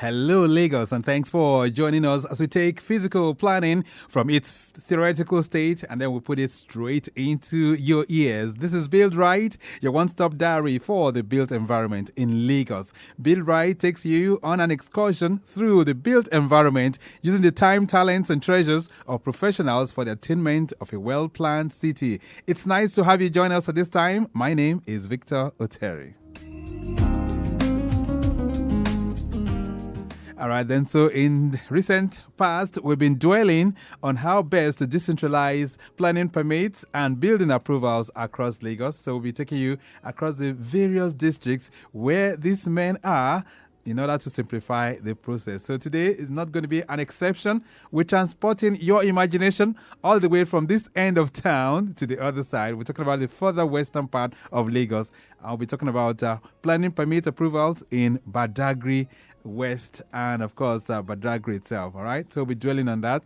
Hello, Lagos, and thanks for joining us as we take physical planning from its theoretical state and then we put it straight into your ears. This is Build Right, your one-stop diary for the built environment in Lagos. Build Right takes you on an excursion through the built environment using the time, talents, and treasures of professionals for the attainment of a well-planned city. It's nice to have you join us at this time. My name is Victor Oteri. All right, then. So in recent past, we've been dwelling on how best to decentralize planning permits and building approvals across Lagos. So we'll be taking you across the various districts where these men are in order to simplify the process. So today is not going to be an exception. We're transporting your imagination all the way from this end of town to the other side. We're talking about the further western part of Lagos. I'll be talking about planning permit approvals in Badagry West and, of course, Badagry itself. All right, so we'll be dwelling on that.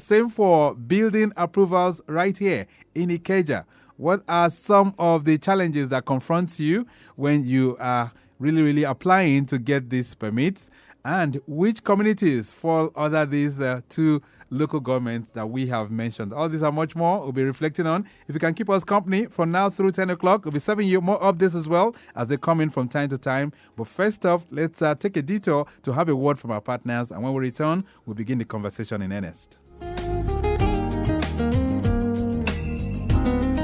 Same for building approvals right here in Ikeja. What are some of the challenges that confront you when you are really applying to get these permits? And which communities fall under these two local governments that we have mentioned? All these are much more we'll be reflecting on. If you can keep us company from now through 10 o'clock, we'll be serving you more updates as well as they come in from time to time. But first off, let's take a detour to have a word from our partners. And when we return, we'll begin the conversation in earnest.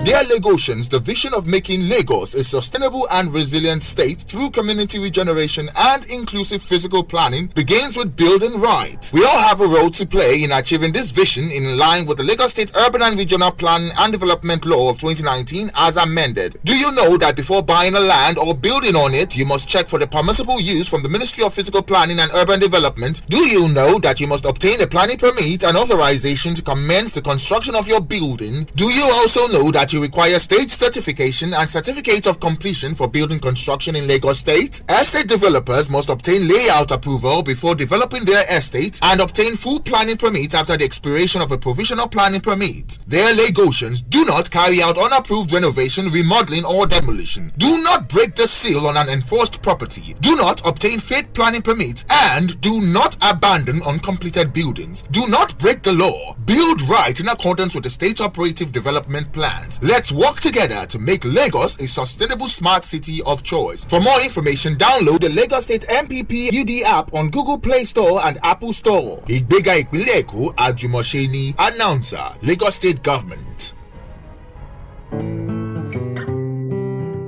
Dear Lagosians, the vision of making Lagos a sustainable and resilient state through community regeneration and inclusive physical planning begins with building right. We all have a role to play in achieving this vision in line with the Lagos State Urban and Regional Planning and Development Law of 2019 as amended. Do you know that before buying a land or building on it, you must check for the permissible use from the Ministry of Physical Planning and Urban Development? Do you know that you must obtain a planning permit and authorization to commence the construction of your building? Do you also know that you require state certification and certificate of completion for building construction in Lagos State? Estate developers must obtain layout approval before developing their estate and obtain full planning permit after the expiration of a provisional planning permit. Their Lagosians, do not carry out unapproved renovation, remodeling, or demolition. Do not break the seal on an enforced property. Do not obtain fake planning permit and do not abandon uncompleted buildings. Do not break the law. Build right in accordance with the state operative development plans. Let's work together to make Lagos a sustainable smart city of choice. For more information, download the Lagos State MPP UD app on Google Play Store and Apple Store. Ìgbéga ìpínlẹ̀ Èkó, Àjùmọ̀ṣe Announcer, Lagos State Government.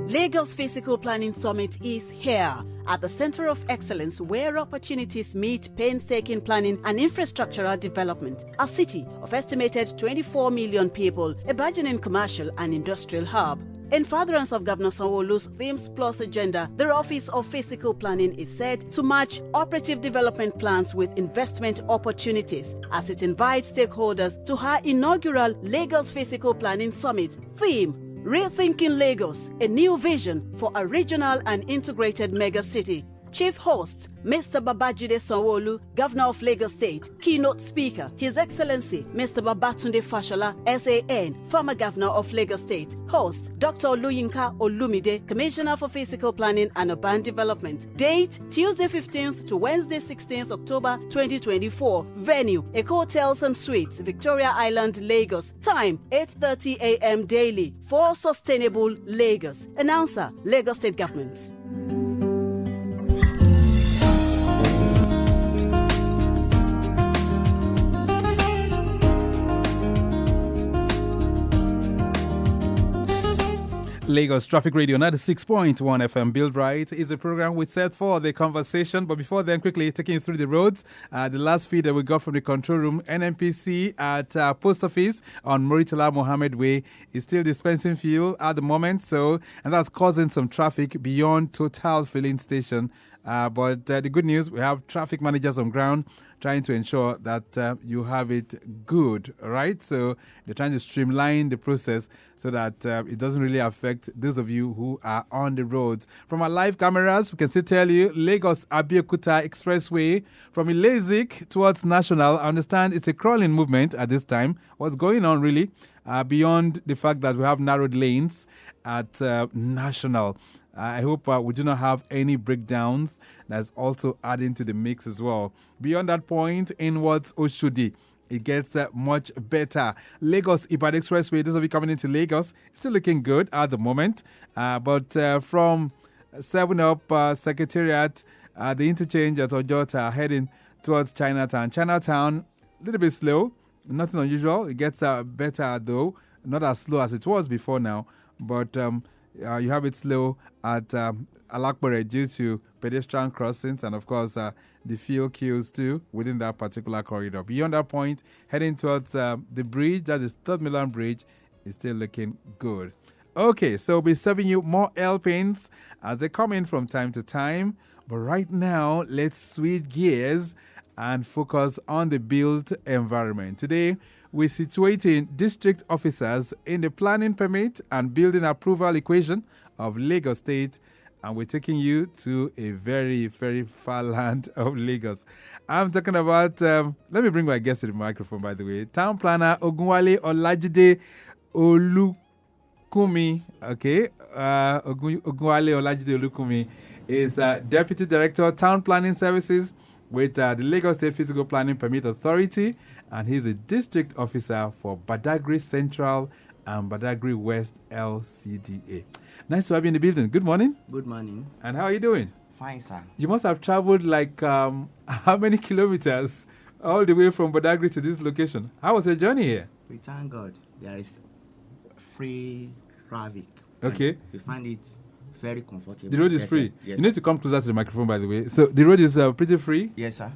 Lagos Physical Planning Summit is here at the Center of Excellence where opportunities meet painstaking planning and infrastructural development. A city of estimated 24 million people, a burgeoning commercial and industrial hub. In furtherance of Governor Sanwo-Olu's Themes Plus agenda, the Office of Physical Planning is set to match operative development plans with investment opportunities as it invites stakeholders to her inaugural Lagos Physical Planning Summit. Theme: Rethinking Lagos, a new vision for a regional and integrated mega city. Chief host, Mr. Babajide Sanwo-Olu, Governor of Lagos State. Keynote speaker, His Excellency, Mr. Babatunde Fashola, SAN, former Governor of Lagos State. Host, Dr. Oluyinka Olumide, Commissioner for Physical Planning and Urban Development. Date, Tuesday 15th to Wednesday 16th October 2024. Venue, Eco Hotels and Suites, Victoria Island, Lagos. Time, 8:30 a.m. daily for sustainable Lagos. Announcer, Lagos State Government. Lagos Traffic Radio 96.1 FM. Build Right is a program we set for the conversation. But before then, quickly taking you through the roads. The last feed that we got from the control room, NNPC at Post Office on Muritala Mohammed Way is still dispensing fuel at the moment. And that's causing some traffic beyond Total Filling Station. But the good news, we have traffic managers on ground trying to ensure that you have it good, right? So they're trying to streamline the process so that it doesn't really affect those of you who are on the roads. From our live cameras, we can still tell you Lagos-Abeokuta Expressway from Ilazik towards National. I understand it's a crawling movement at this time. What's going on really? Beyond the fact that we have narrowed lanes at National. I hope we do not have any breakdowns. That's also adding to the mix as well. Beyond that point, inwards Oshodi, it gets much better. Lagos Ibadan Expressway, those of you coming into Lagos, still looking good at the moment. But from 7 up Secretariat, the interchange at Ojota heading towards Chinatown. Chinatown, a little bit slow, nothing unusual. It gets better though, not as slow as it was before now. But you have it slow at Alakbore due to pedestrian crossings and, of course, the fuel queues too within that particular corridor. Beyond that point, heading towards the bridge, that is Third Milan Bridge, is still looking good. Okay, so we'll be serving you more L-Pins as they come in from time to time. But right now, let's switch gears and focus on the built environment. Today, we're situating district officers in the planning permit and building approval equation of Lagos State, and we're taking you to a very, very far land of Lagos. I'm talking about, let me bring my guest to the microphone, by the way. Town planner OGUNWALE Olajide Olukunmi, okay? OGUNWALE Olajide Olukunmi is Deputy Director, Town Planning Services with the Lagos State Physical Planning Permit Authority, and he's a District Officer for Badagry Central and Badagry West LCDA. Nice to have you in the building. Good morning. Good morning. And how are you doing? Fine, sir. You must have traveled like how many kilometers all the way from Badagry to this location? How was your journey here? We thank God there is free traffic. Okay. We find it very comfortable. The road is free. Yes, you need to come closer to the microphone, by the way. So the road is pretty free? Yes, sir.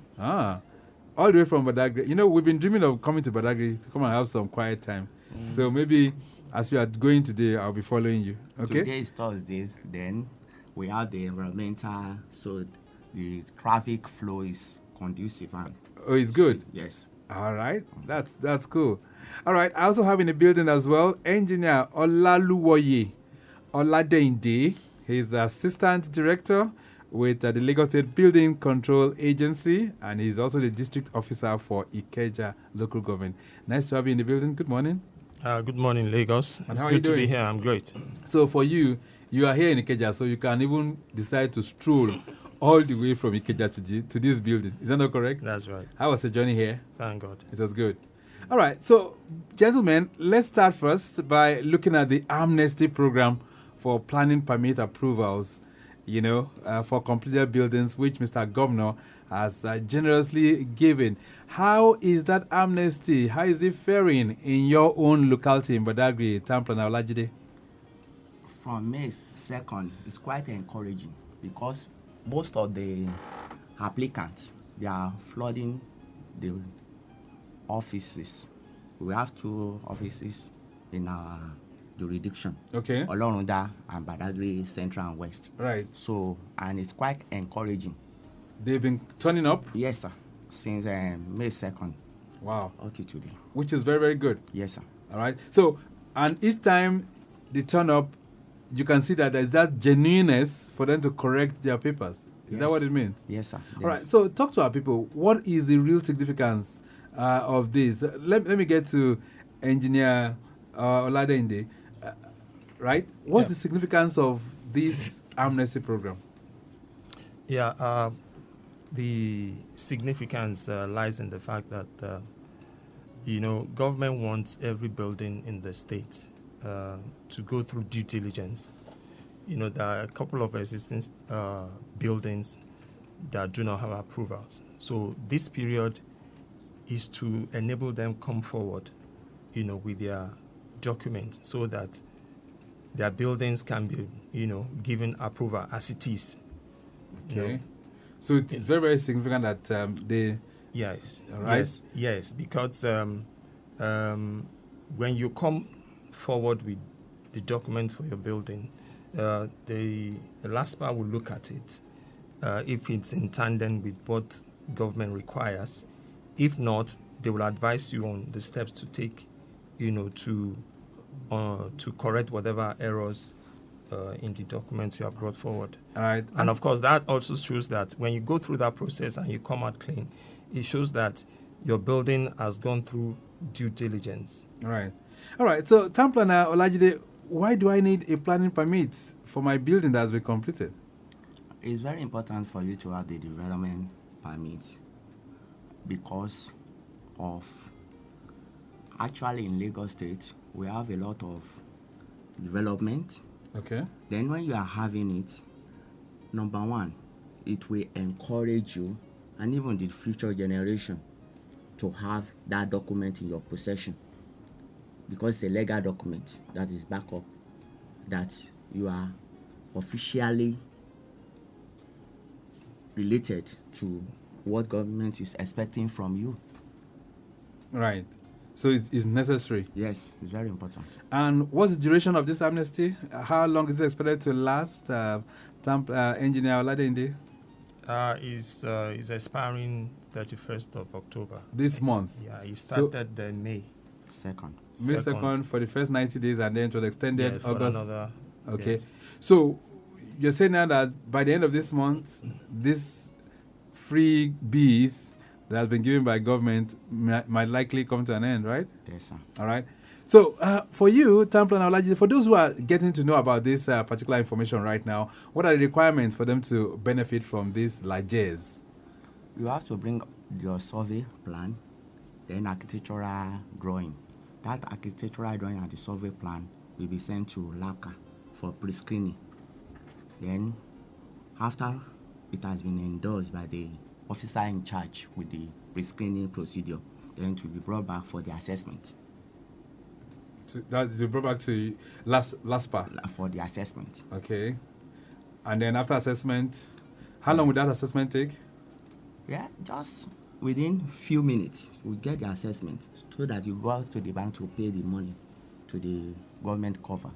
All the way from Badagry. You know, we've been dreaming of coming to Badagry to come and have some quiet time. So maybe as we are going today, I'll be following you. Okay? Today is Thursday. Then we have the environmental, so the traffic flow is conducive. Oh, it's good? Yes. All right. That's cool. All right. I also have in the building as well, Engineer Olaluwoye Oladehinde. He's Assistant Director with the Lagos State Building Control Agency, and he's also the District Officer for Ikeja Local Government. Nice to have you in the building. Good morning. Good morning, Lagos. And it's how are you good to doing? be here. I'm great. So for you are here in Ikeja, so you can even decide to stroll all the way from Ikeja to this building. Is that not correct? That's right. How was the journey here? Thank God. It was good. All right. So, gentlemen, let's start first by looking at the amnesty program for planning permit approvals, for completed buildings, which Mr. Governor has generously given. How is that amnesty? How is it faring in your own locality in Badagry, Town Planner Olajide? From May 2nd, it's quite encouraging because most of the applicants, they are flooding the offices. We have 2 offices in our jurisdiction. Okay. Olorunda and Badagry Central and West. Right. So, and it's quite encouraging. They've been turning up? Yes, sir. Since May 2nd. Wow. Up to today. Which is very, very good. Yes, sir. All right. So, and each time they turn up, you can see that there's that genuineness for them to correct their papers. Is that what it means? Yes, sir. All right. So, talk to our people. What is the real significance of this? Let me get to Engineer Oladehinde. Right? What's the significance of this amnesty program? Yeah, the significance lies in the fact that, government wants every building in the state to go through due diligence. There are a couple of existing buildings that do not have approvals. So this period is to enable them come forward, with their documents so that their buildings can be, given approval as it is. Okay. So it's very, very significant that they... Yes. Right? Yes. Because when you come forward with the documents for your building, the LASPPPA will look at it if it's in tandem with what government requires. If not, they will advise you on the steps to take, to correct whatever errors in the documents you have brought forward. All right. And of course, that also shows that when you go through that process and you come out clean, it shows that your building has gone through due diligence. All right. So, Town Planner Olajide, why do I need a planning permit for my building that has been completed? It's very important for you to have the development permit because of actually in Lagos State we have a lot of development. Okay. Then when you are having it, number one, it will encourage you and even the future generation to have that document in your possession because it's a legal document that is back up that you are officially related to what government is expecting from you. Right. So it's necessary. Yes, it's very important. And what's the duration of this amnesty? How long is it expected to last? Engineer Oladehinde? Is expiring 31st of October. This month? Yeah, it started May 2nd. May 2nd for the first 90 days and then it was extended for August. Another, okay. Yes. So you're saying now that by the end of this month, this free bees that has been given by government might likely come to an end, right? Yes, sir. All right. So for you, Town Planner Olajide, for those who are getting to know about this particular information right now, what are the requirements for them to benefit from this largesse? You have to bring your survey plan, then architectural drawing. That architectural drawing and the survey plan will be sent to LASPPPA for pre-screening. Then, after it has been endorsed by the officer in charge with the pre-screening procedure, then it will be brought back for the assessment. That will be brought back to LASPPPA? For the assessment. Okay. And then after assessment, how long would that assessment take? Yeah, just within few minutes, we get the assessment so that you go out to the bank to pay the money to the government cover.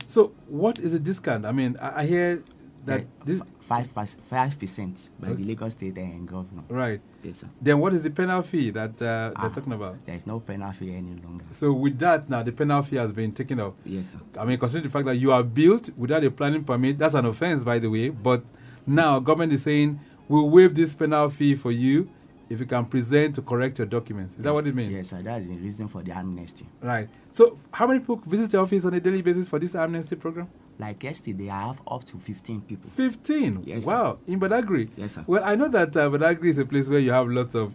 So what is the discount? I mean, I hear that this 5% by the Lagos State and governor. Right. Yes, sir. Then what is the penalty fee that they're talking about? There's no penalty fee any longer. So with that now, the penalty fee has been taken off. Yes, sir. I mean, considering the fact that you are built without a planning permit, that's an offense, by the way. But now government is saying, we'll waive this penalty fee for you if you can present to correct your documents. Is that what it means? Yes, sir. That is the reason for the amnesty. Right. So how many people visit the office on a daily basis for this amnesty program? Like yesterday, I have up to 15 people. 15? Yes, wow. Sir. In Badagry? Yes, sir. Well, I know that Badagry is a place where you have lots of,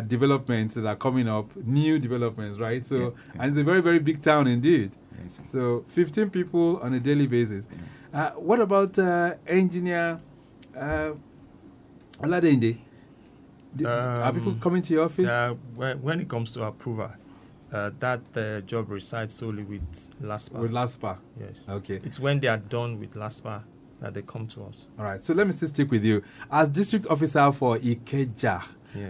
developments that are coming up, new developments, right? So, yes. And it's a very, very big town indeed. Yes, sir. So 15 people on a daily basis. What about Engineer Oladehinde? Are people coming to your office? When it comes to approval, that job resides solely with LASPPPA. With LASPPPA? Yes. Okay. It's when they are done with LASPPPA that they come to us. All right. So let me still stick with you. As District Officer for Ikeja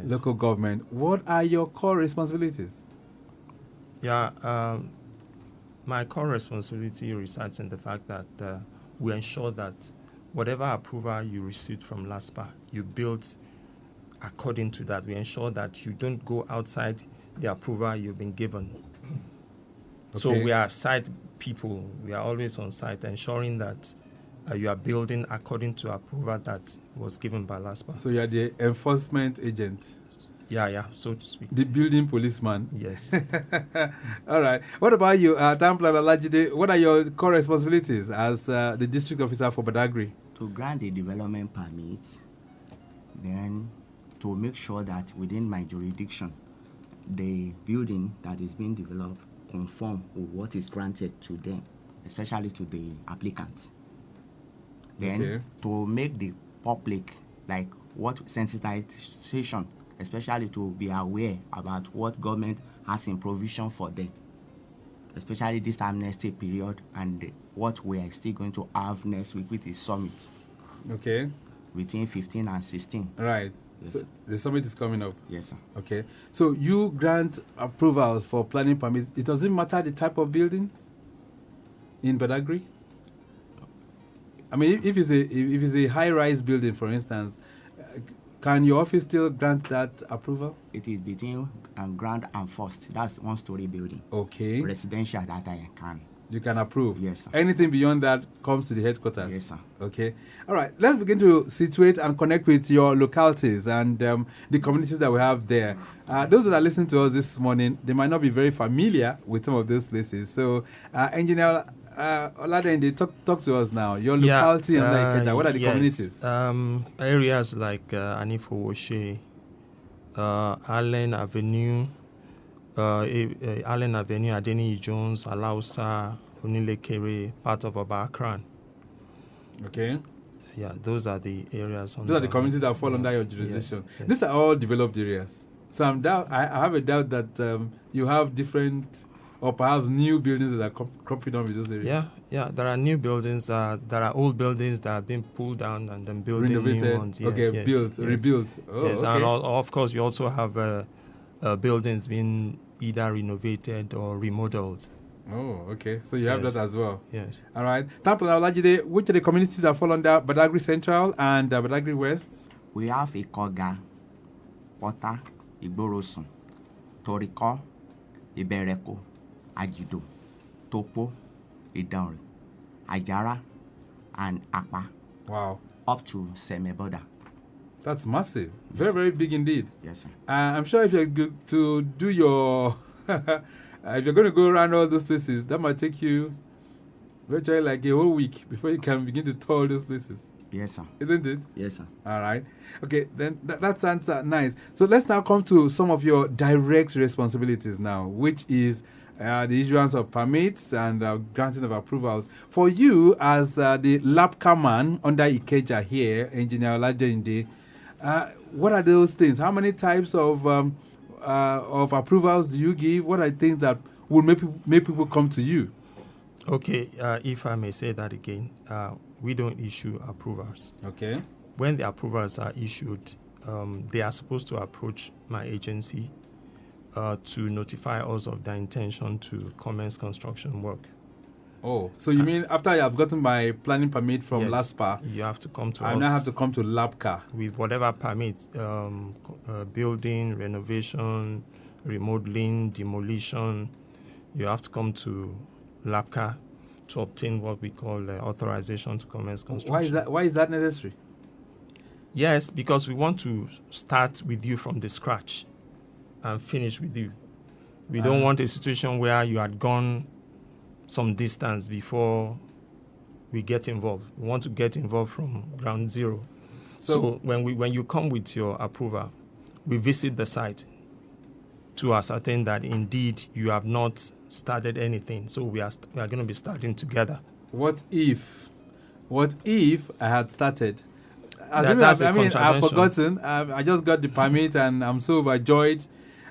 local government, what are your core responsibilities? Yeah, my core responsibility resides in the fact that we ensure that whatever approval you received from LASPPPA, you build according to that. We ensure that you don't go outside the approval you've been given. Okay. So we are site people. We are always on site, ensuring that you are building according to approval that was given by LASPPPA. So you are the enforcement agent? Yeah, so to speak. The building policeman? Yes. All right. What about you, Town Planner Olajide? What are your core responsibilities as the District Officer for Badagry? To grant the development permit, then to make sure that within my jurisdiction, the building that is being developed conform with what is granted to them, especially to the applicants. Then to make the public, like what sensitization, especially to be aware about what government has in provision for them, especially this amnesty period and what we are still going to have next week with the summit. Okay. Between 15 and 16. Right. Yes, so the summit is coming up. Yes, sir. Okay. So you grant approvals for planning permits. It doesn't matter the type of buildings in Badagry? I mean, if it's a high-rise building, for instance, can your office still grant that approval? It is between ground and first. That's one-story building. Okay. Residential that I can. You can approve? Yes, sir. Anything beyond that comes to the headquarters? Yes, sir. Okay. All right. Let's begin to situate and connect with your localities and the communities that we have there. Those that are listening to us this morning, they might not be very familiar with some of those places. So, Engineer Oladehinde, talk to us now. Your locality under Ikeja, what are the communities? Areas like Anifowoshe, Allen Avenue, Adeni Jones, Alausa, Unilekere, part of Abakran. Okay. Yeah, those are the areas. Those are the communities that fall under your jurisdiction. Yes. These are all developed areas. So I have a doubt that you have different or perhaps new buildings that are cropping up in those areas. Yeah. There are new buildings. There are old buildings that have been pulled down and then built new ones. Rebuilt. Oh, yes, okay. and of course you also have buildings being either renovated or remodeled. Oh, okay. So you have that as well. Yes. All right. Olajide, which of the communities that fall under Badagry Central and Badagry West? We have Ikoga, Pota, Igborosun, Toriko, Ibereko, Ajido, Topo, Idanre, Ajara, and Apa. Wow. Up to Semeboda. That's massive. Very, very big indeed. Yes, sir. I'm sure if you're to do your... if you're going to go around all those places, that might take you virtually like a whole week before you can begin to tour all those places. Yes, sir. Isn't it? Yes, sir. All right. Okay, then that sounds nice. So let's now come to some of your direct responsibilities now, which is the issuance of permits and granting of approvals. For you as the LASPPPA man under Ikeja here, Engineer Oladehinde, what are those things? How many types of approvals do you give? What are things that will make people come to you? Okay, if I may say that again, we don't issue approvals. Okay. When the approvals are issued, they are supposed to approach my agency to notify us of their intention to commence construction work. Oh, so you mean after you have gotten my planning permit from LASPPPA, you have to come to us. I now have to come to LASPPPA with whatever permits, building, renovation, remodeling, demolition. You have to come to LASPPPA to obtain what we call authorization to commence construction. Why is that necessary? Yes, because we want to start with you from the scratch and finish with you. We don't want a situation where you had gone some distance before we get involved. We want to get involved from ground zero. So when you come with your approval, we visit the site to ascertain that indeed you have not started anything. So we are going to be starting together. What if I had started? I've forgotten. I just got the permit and I'm so overjoyed.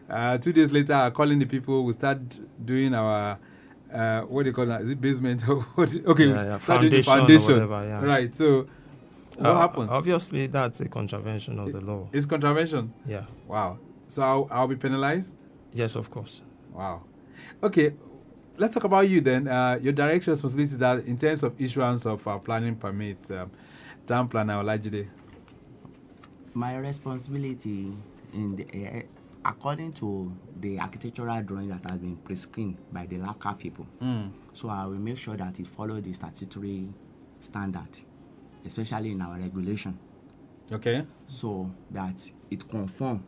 2 days later, I'm calling the people. We start doing our what do you call that? Is it basement? Foundation. Whatever, Right. So what happens? Obviously, that's a contravention of the law. It's contravention? Yeah. Wow. So I'll be penalized? Yes, of course. Wow. Okay. Let's talk about you then. Your direct responsibilities that in terms of issuance of planning permit, town planner Olajide. My responsibility according to the architectural drawing that has been pre-screened by the LASPPPA people. So I will make sure that it follows the statutory standard, especially in our regulation. Okay. So that it conforms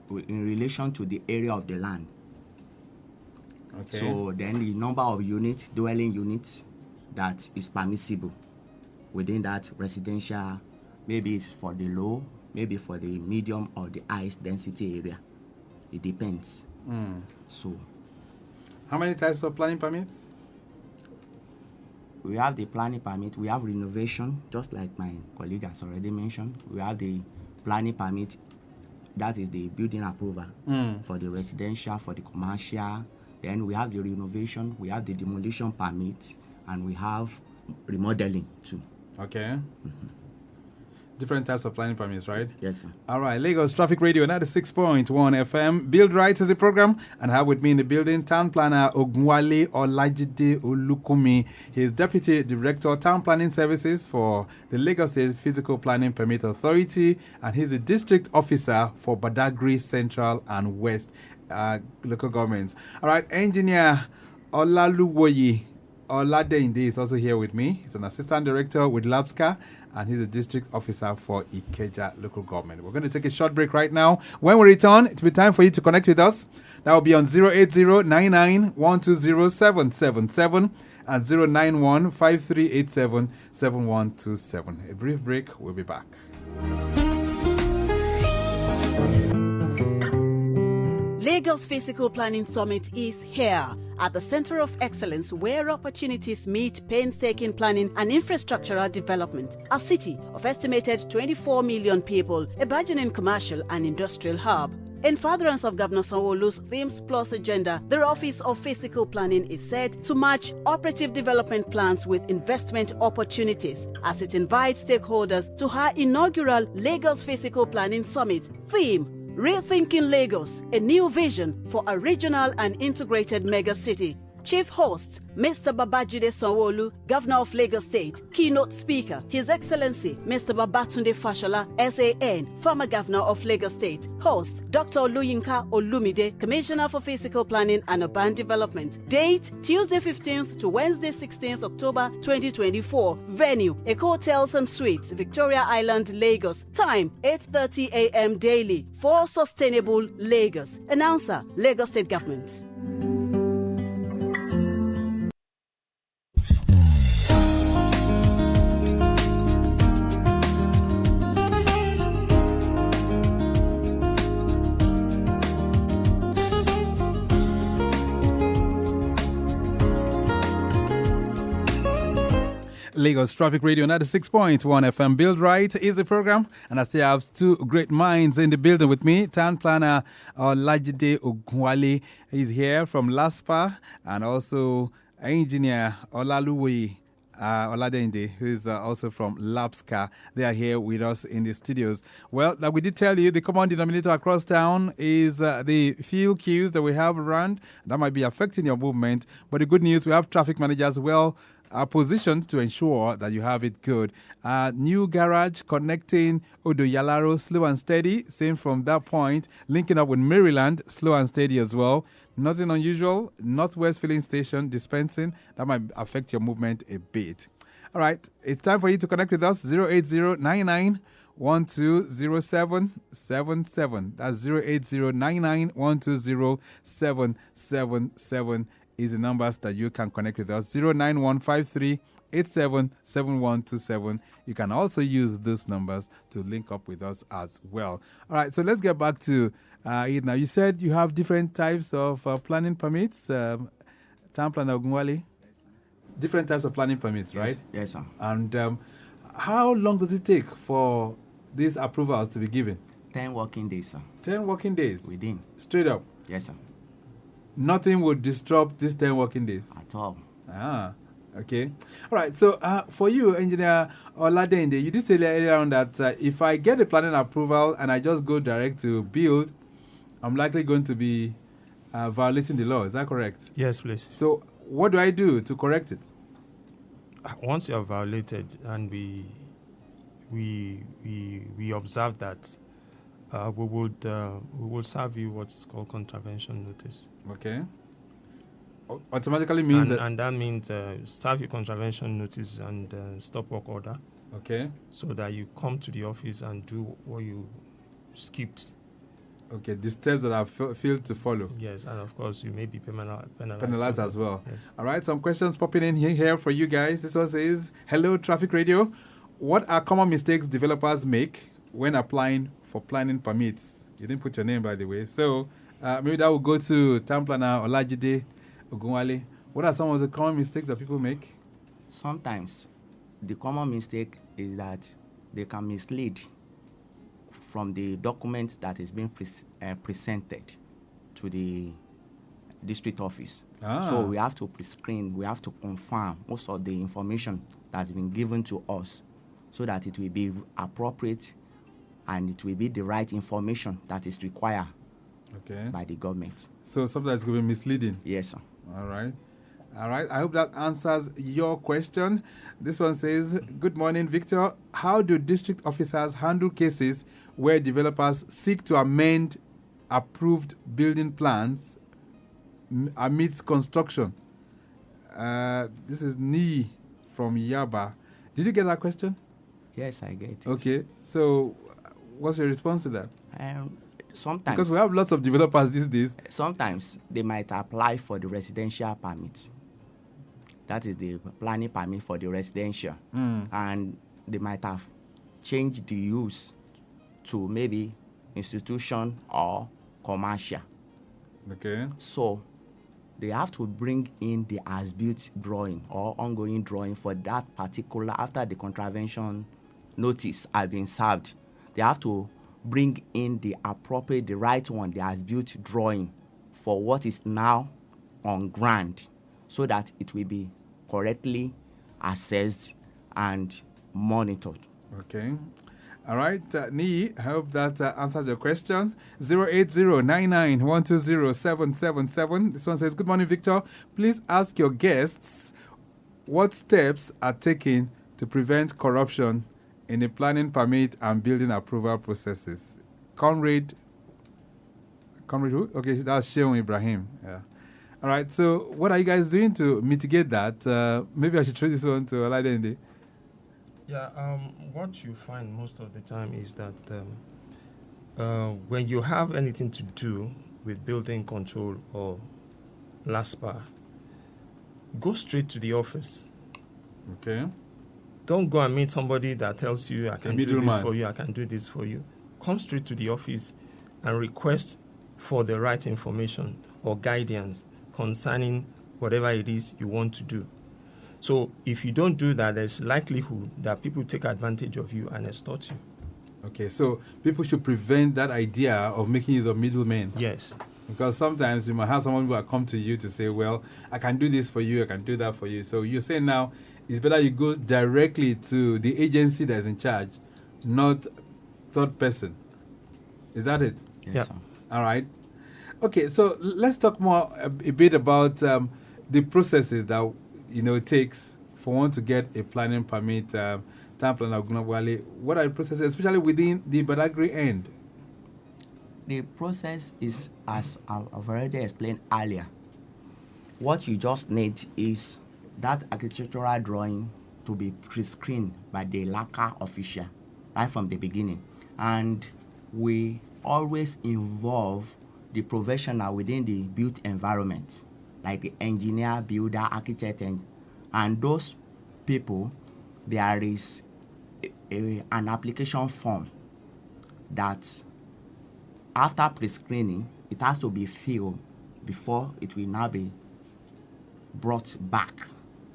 in relation to the area of the land. Okay. So then the number of units, dwelling units, that is permissible within that residential, maybe it's for the low, maybe for the medium or the highest density area. It depends. So, how many types of planning permits? We have the planning permit. We have renovation, just like my colleague has already mentioned. We have the planning permit. That is the building approval for the residential, for the commercial. Then we have the renovation. We have the demolition permit, and we have remodeling too. Okay. Different types of planning permits, right? Yes, sir. All right. Lagos Traffic Radio 96.1 FM. Build Right is the program. And I have with me in the building Town Planner OGUNWALE Olajide Olukunmi. He is Deputy Director Town Planning Services for the Lagos State Physical Planning Permit Authority. And he's the District Officer for Badagry Central and West local governments. All right. Engineer Olaluwoye Oladehinde is also here with me. He's an assistant director with LASBCA, and he's a district officer for Ikeja local government. We're going to take a short break right now. When we return, it'll be time for you to connect with us. That will be on 080-99-120-777 and 091-5387-7127. A brief break. We'll be back. Lagos Physical Planning Summit is here at the Center of Excellence, where opportunities meet painstaking planning and infrastructural development. A city of estimated 24 million people, a burgeoning commercial and industrial hub. In furtherance of Governor Sanwo-Olu's Themes Plus agenda, the Office of Physical Planning is set to match operative development plans with investment opportunities as it invites stakeholders to her inaugural Lagos Physical Planning Summit. Theme: Rethinking Lagos, a new vision for a regional and integrated mega city. Chief host, Mr. Babajide Sanwo-Olu, Governor of Lagos State. Keynote speaker, His Excellency, Mr. Babatunde Fashola, SAN, former Governor of Lagos State. Host, Dr. Oluyinka Olumide, Commissioner for Physical Planning and Urban Development. Date, Tuesday 15th to Wednesday 16th October 2024. Venue, Eco Hotels and Suites, Victoria Island, Lagos. Time, 8:30 a.m. daily for sustainable Lagos. Announcer, Lagos State Government. Lagos Traffic Radio 96.1 FM. Build Right is the program, and I still have two great minds in the building with me. Town planner Olajide Ogunwale is here from LASPPPA, and also engineer Olaluwoye Oladehinde, who is also from LASBCA. They are here with us in the studios. Well, like we did tell you, the common denominator across town is the fuel queues that we have around. That might be affecting your movement. But the good news, we have traffic managers are positioned to ensure that you have it good. New garage connecting Odoyalaro, slow and steady. Same from that point, linking up with Maryland, slow and steady as well. Nothing unusual. Northwest filling station dispensing. That might affect your movement a bit. All right, it's time for you to connect with us. 080-99-120777. That's 080-99-120777. Is the numbers that you can connect with us. 09153877127. You can also use those numbers to link up with us as well. All right, so let's get back to it now. You said you have different types of planning permits. Town Planner Ogunwale. Different types of planning permits, right? Yes, sir. And how long does it take for these approvals to be given? 10 working days, sir. 10 working days? Within. Straight up? Yes, sir. Nothing would disrupt these 10 working days? At all. Okay. All right. So for you, Engineer Oladehinde, you did say earlier on that if I get a planning approval and I just go direct to build, I'm likely going to be violating the law. Is that correct? Yes, please. So what do I do to correct it? Once you are violated and we observe that, we will serve you what is called contravention notice. Okay. Automatically means and that means serve your contravention notice and stop work order. Okay. So that you come to the office and do what you skipped. Okay, the steps that I've failed to follow. Yes, and of course you may be penalized as well. Yes. All right, some questions popping in here for you guys. This one says, hello, Traffic Radio. What are common mistakes developers make when applying for planning permits? You didn't put your name, by the way. So maybe that will go to Town Planner Olajide Ogunwale. What are some of the common mistakes that people make? Sometimes the common mistake is that they can mislead from the document that is being presented to the district office. So we have to pre-screen, we have to confirm most of the information that's been given to us so that it will be appropriate and it will be the right information that is required by the government. So sometimes it could be misleading? Yes, sir. All right. I hope that answers your question. This one says, good morning, Victor. How do district officers handle cases where developers seek to amend approved building plans amidst construction? This is Ni from Yaba. Did you get that question? Yes, I get it. Okay. So, what's your response to that? Sometimes, Because we have lots of developers these days. sometimes they might apply for the residential permit. That is the planning permit for the residential. And they might have changed the use to maybe institution or commercial. Okay. So they have to bring in the as-built drawing or ongoing drawing for that particular, after the contravention notice has been served. They have to bring in the appropriate, the right one, the as-built drawing for what is now on ground, so that it will be correctly assessed and monitored. Okay. All right, Ni, I hope that answers your question. 08099120777. This one says, good morning, Victor. Please ask your guests what steps are taken to prevent corruption in the planning permit and building approval processes. Comrade who? Okay, that's Sheon Ibrahim. Yeah. All right, so what are you guys doing to mitigate that? Maybe I should throw this one to Oladehinde. Yeah, what you find most of the time is that when you have anything to do with building control or LASPPPA, go straight to the office. Okay. Don't go and meet somebody that tells you, I can do this middleman. for you, I can do this for you. Come straight to the office and request for the right information or guidance concerning whatever it is you want to do. So if you don't do that, there's likelihood that people take advantage of you and extort you. Okay, so people should prevent that idea of making use of middlemen. Yes. Because sometimes you might have someone who will come to you to say, well, I can do this for you, I can do that for you. So you're saying now it's better you go directly to the agency that's in charge, not third person. Is that it? Yes, Yeah. sir. All right. Okay, so let's talk more a bit about the processes that it takes for one to get a planning permit, town planner OGUNWALE. What are the processes, especially within the Badagry end? The process is, as I've already explained earlier, what you just need is that architectural drawing to be pre-screened by the LASBCA official right from the beginning. And we always involve the professional within the built environment, like the engineer, builder, architect, and those people. There is an application form that, after pre-screening, it has to be filled before it will now be brought back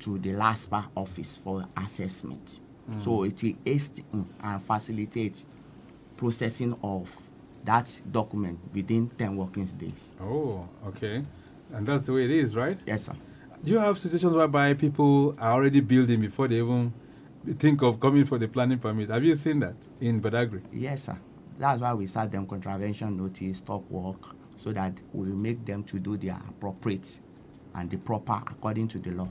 to the LASPPPA office for assessment. So it will aid and facilitate processing of that document within 10 working days. Oh, okay. And that's the way it is, right? Yes, sir. Do you have situations whereby people are already building before they even think of coming for the planning permit? Have you seen that in Badagry? Yes, sir. That's why we serve them contravention notice, stop work, so that we make them to do their appropriate and the proper according to the law.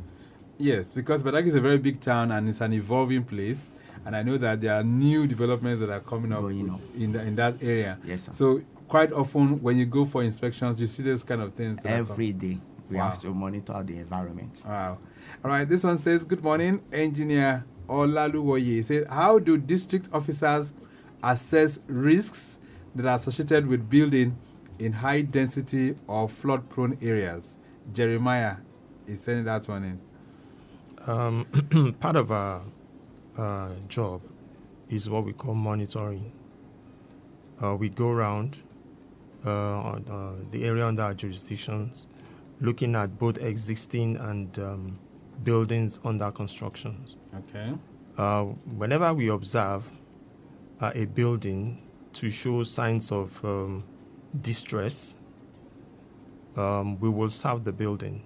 Yes, because Badagry is a very big town and it's an evolving place. And I know that there are new developments that are coming up in that area. Yes, sir. So quite often when you go for inspections, you see those kind of things. Every day we Wow. have to monitor the environment. Wow. All right, this one says, good morning, Engineer Olaluwoye. He says, how do district officers assess risks that are associated with building in high density or flood-prone areas? Jeremiah is sending that one in. Part of our job is what we call monitoring. We go around the area under our jurisdictions, looking at both existing and buildings under constructions. Okay. Whenever we observe a building to show signs of distress, we will serve the building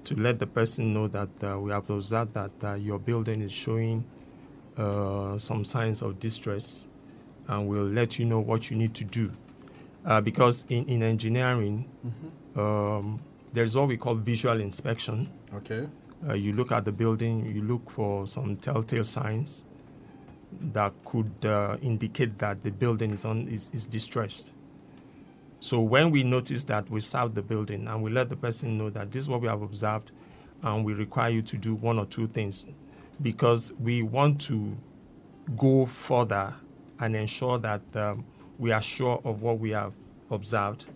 to let the person know that we have observed that your building is showing some signs of distress, and we'll let you know what you need to do. Because in engineering, there's what we call visual inspection. Okay. You look at the building, you look for some telltale signs that could indicate that the building is distressed. So when we notice that, we serve the building and we let the person know that this is what we have observed, and we require you to do one or two things, because we want to go further and ensure that we are sure of what we have observed.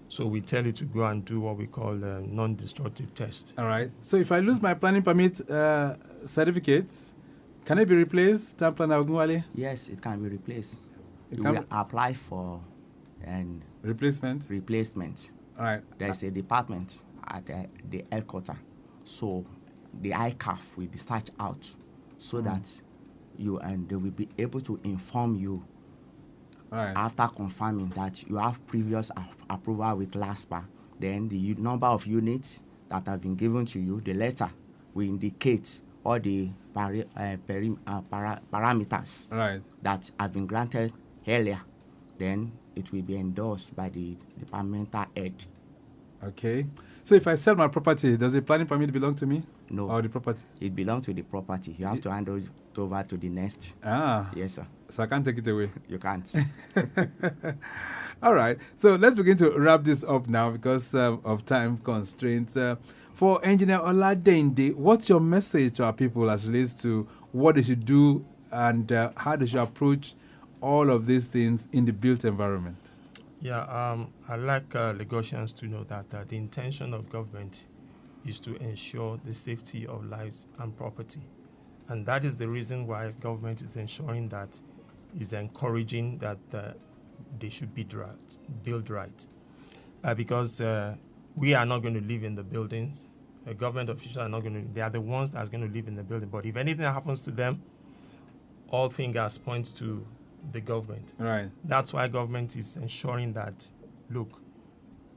So we tell you to go and do what we call a non-destructive test. All right. So if I lose my planning permit certificates, can it be replaced, Town Planner OGUNWALE? Yes, it can be replaced. It You can will apply for an Replacement? replacement. All right. There's a department at the headquarters. So the ICAF will be searched out so that they will be able to inform you All right. after confirming that you have previous approval with LASPPPA. Then the number of units that have been given to you, the letter will indicate all the parameters All right. that have been granted earlier. Then it will be endorsed by the departmental head. Okay. So if I sell my property, does the planning permit belong to me? No. Or the property? It belongs to the property. You have to hand it over to the next. Ah. Yes, sir. So I can't take it away. You can't. All right. So let's begin to wrap this up now because of time constraints. For Engineer Oladehinde, what's your message to our people as relates to what they should do and how they should approach all of these things in the built environment? Yeah, I'd like Lagosians to know that the intention of government is to ensure the safety of lives and property. And that is the reason why government is ensuring that, is encouraging that they should build right. Because we are not going to live in the buildings. Government officials are not going to, they are the ones that are going to live in the building. But if anything happens to them, all fingers point to the government. Right. That's why government is ensuring that, look,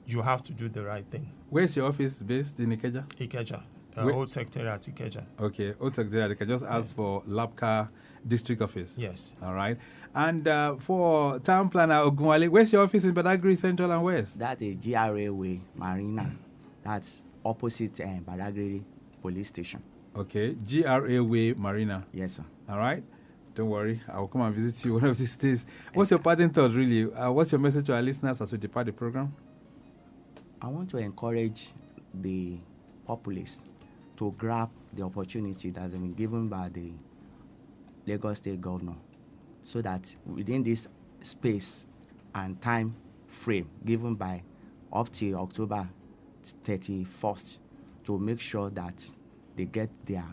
you have to do the right thing. Where's your office based in Ikeja? Ikeja, Where? Old Secretariat Ikeja. Okay, Old Secretariat. I can just ask for LASBCA District Office. Yes. All right. And for Town Planner OGUNWALE, where's your office in Badagry, Central and West? That is GRA Way, Marina. That's opposite Badagry Police Station. Okay, GRA Way, Marina. Yes, sir. All right. Don't worry, I will come and visit you one of these days. What's your parting thought, really? What's your message to our listeners as we depart the program? I want to encourage the populace to grab the opportunity that has been given by the Lagos State Governor, so that within this space and time frame given by up till October 31st, to make sure that they get their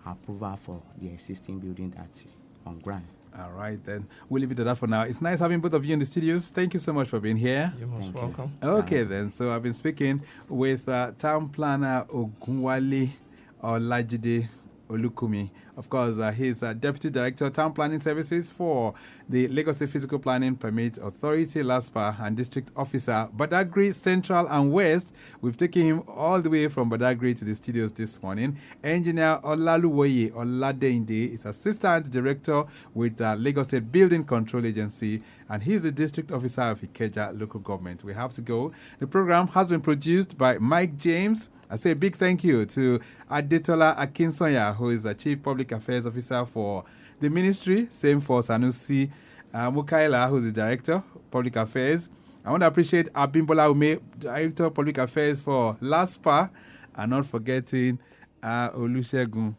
approval for the existing building that is on ground. All right, then we'll leave it at that for now. It's nice having both of you in the studios. Thank you so much for being here. You're most welcome. Okay, then. So I've been speaking with Town Planner OGUNWALE Olajide Olukunmi. Of course, he's Deputy Director of Town Planning Services for the Lagos State Physical Planning Permit Authority, LASPPPA and District Officer, Badagry Central and West. We've taken him all the way from Badagry to the studios this morning. Engineer Olaluwoye Oladehinde is Assistant Director with Lagos State Building Control Agency, and he's the District Officer of Ikeja Local Government. We have to go. The program has been produced by Mike James. I say a big thank you to Adetola Akinsoya, who is the Chief Public Affairs Officer for the ministry. Same for Sanusi Mukaila, who is the Director of Public Affairs. I want to appreciate Abimbola Ume, Director of Public Affairs for LASPPPA, and not forgetting Olusegun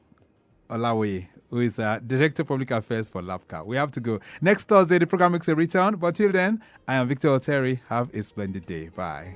Olawoye, who is Director of Public Affairs for LASBCA. We have to go. Next Thursday, the program makes a return. But till then, I am Victor Oteri. Have a splendid day. Bye.